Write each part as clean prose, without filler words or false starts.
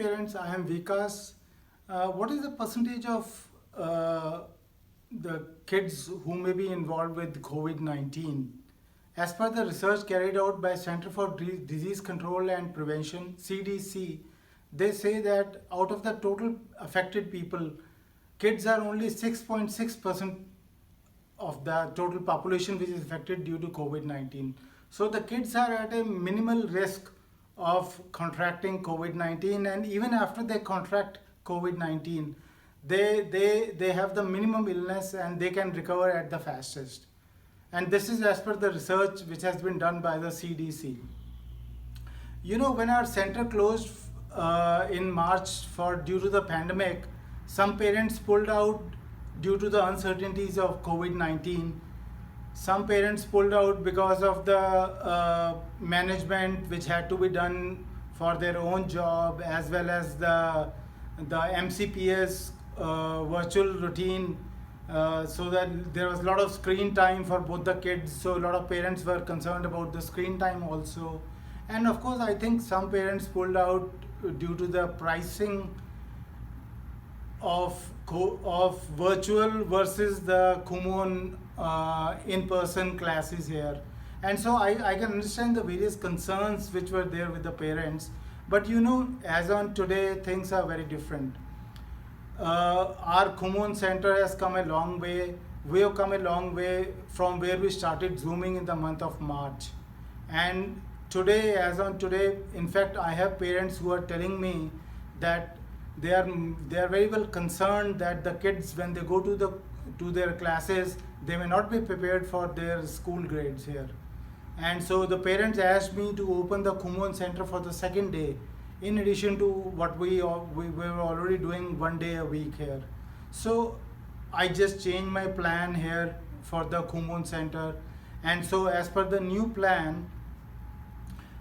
Parents, I am Vikas. What is the percentage of the kids who may be involved with COVID 19? As per the research carried out by Center for Disease Control and Prevention, CDC, they say that out of the total affected people, kids are only 6.6% of the total population which is affected due to COVID 19. So the kids are at a minimal risk of contracting COVID 19, and even after they contract COVID 19, they have the minimum illness and they can recover at the fastest. And this is as per the research which has been done by the CDC. You know, when our center closed in March for due to the pandemic, some parents pulled out due to the uncertainties of COVID 19. Some parents pulled out because of the management which had to be done for their own job, as well as the MCPS virtual routine, so that there was a lot of screen time for both the kids. So a lot of parents were concerned about the screen time also. And of course, I think some parents pulled out due to the pricing of virtual versus the Kumon in-person classes here. And so I can understand the various concerns which were there with the parents. But you know, as on today, things are very different. Our Kumon Center has come a long way. We have come a long way from where we started Zooming in the month of March. And today, as on today, in fact, I have parents who are telling me that they are very well concerned that the kids, when they go to their classes, they may not be prepared for their school grades here. And so the parents asked me to open the Kumon Center for the second day, in addition to what we were already doing one day a week here. So I just changed my plan here for the Kumon Center. And so as per the new plan,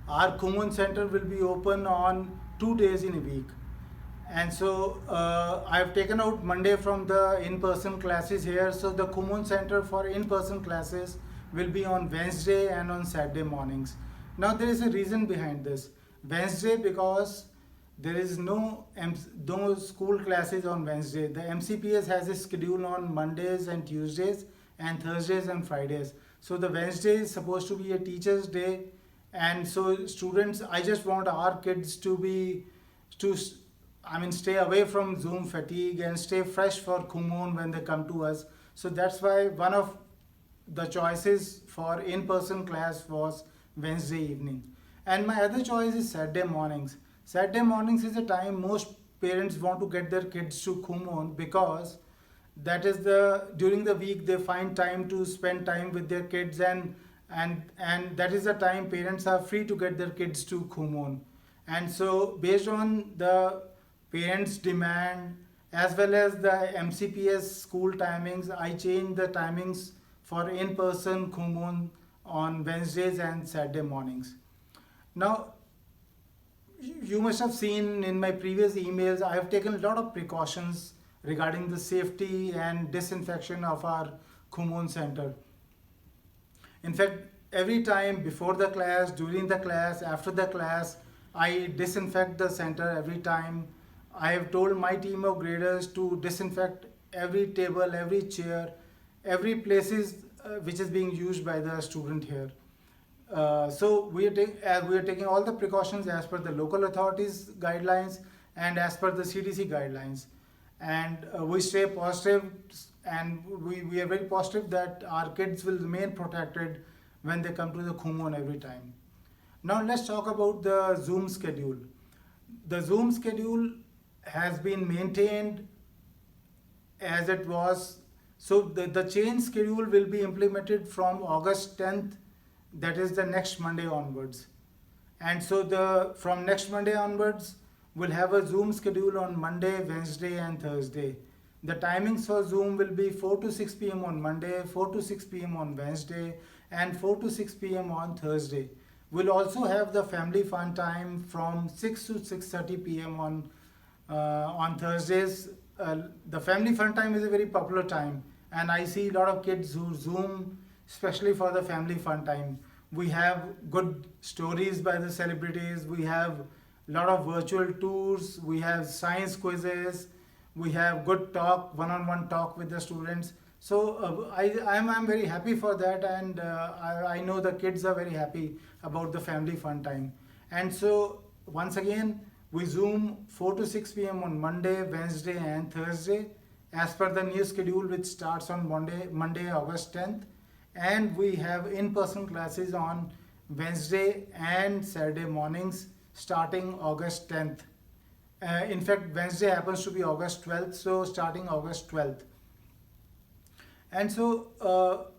our Kumon Center will be open on 2 days in a week. And so I've taken out Monday from the in-person classes here. So the Kumon Center for in-person classes will be on Wednesday and on Saturday mornings. Now there is a reason behind this. Wednesday, because there is no school classes on Wednesday. The MCPS has a schedule on Mondays and Tuesdays and Thursdays and Fridays. So the Wednesday is supposed to be a teacher's day. And so students, I just want our kids to stay away from Zoom fatigue and stay fresh for Kumon when they come to us. So that's why one of the choices for in-person class was Wednesday evening. And my other choice is Saturday mornings. Saturday mornings is a time most parents want to get their kids to Kumon, because that is during the week they find time to spend time with their kids, and that is the time parents are free to get their kids to Kumon. And so based on the parents' demand as well as the MCPS school timings, I changed the timings for in-person Kumon on Wednesdays and Saturday mornings. Now, you must have seen in my previous emails, I have taken a lot of precautions regarding the safety and disinfection of our Kumon Center. In fact, every time before the class, during the class, after the class, I disinfect the center every time. I have told my team of graders to disinfect every table, every chair, every places which is being used by the student here. So we are taking all the precautions as per the local authorities guidelines and as per the CDC guidelines. And we stay positive, and we are very positive that our kids will remain protected when they come to the Kumon every time. Now let's talk about the Zoom schedule. The Zoom schedule has been maintained as it was. So the change schedule will be implemented from August 10th, that is the next Monday onwards. And so from next Monday onwards, we'll have a Zoom schedule on Monday, Wednesday and Thursday. The timings for Zoom will be 4 to 6 p.m. on Monday, 4 to 6 p.m. on Wednesday, and 4 to 6 p.m. on Thursday. We'll also have the family fun time from 6 to 6:30 p.m. on Thursdays. The family fun time is a very popular time, and I see a lot of kids who Zoom especially for the family fun time. We have good stories by the celebrities. We have lot of virtual tours, we have science quizzes, we have good talk, one-on-one talk with the students. So I'm very happy for that, and I know the kids are very happy about the family fun time. And so once again, we Zoom 4 to 6 p.m. on Monday, Wednesday, and Thursday, as per the new schedule, which starts on Monday, August 10th. And we have in-person classes on Wednesday and Saturday mornings starting August 10th. In fact, Wednesday happens to be August 12th, so starting August 12th. And so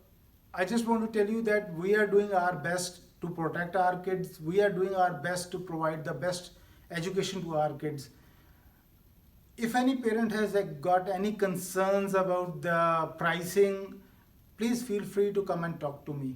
I just want to tell you that we are doing our best to protect our kids. We are doing our best to provide the best education to our kids. If any parent has got any concerns about the pricing, please feel free to come and talk to me.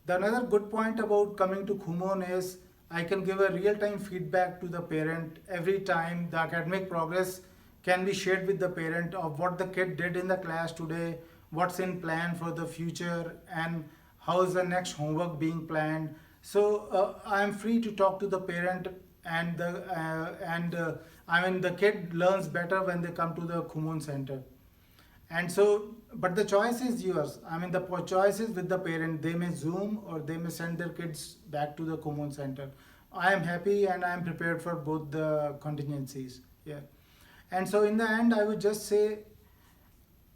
The another good point about coming to Kumon is I can give a real-time feedback to the parent every time. The academic progress can be shared with the parent of what the kid did in the class today, what's in plan for the future, and how is the next homework being planned. So I am free to talk to the parent, and the kid learns better when they come to the Kumon Center. And so, but the choice is yours. The choice is with the parent. They may Zoom or they may send their kids back to the Kumon Center. I am happy and I am prepared for both the contingencies. Yeah. And so in the end, I would just say,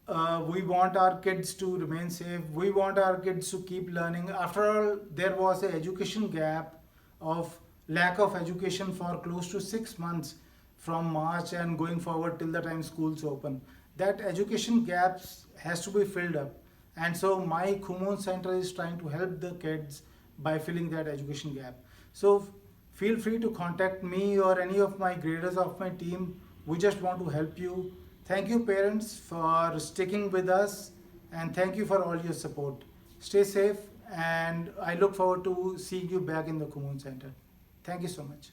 we want our kids to remain safe. We want our kids to keep learning. After all, there was an education gap of lack of education for close to 6 months from March and going forward till the time schools open. That education gaps has to be filled up. And so my Kumon Center is trying to help the kids by filling that education gap. So feel free to contact me or any of my graders of my team. We just want to help you. Thank you parents for sticking with us, and thank you for all your support. Stay safe, and I look forward to seeing you back in the Kumon Center. Thank you so much.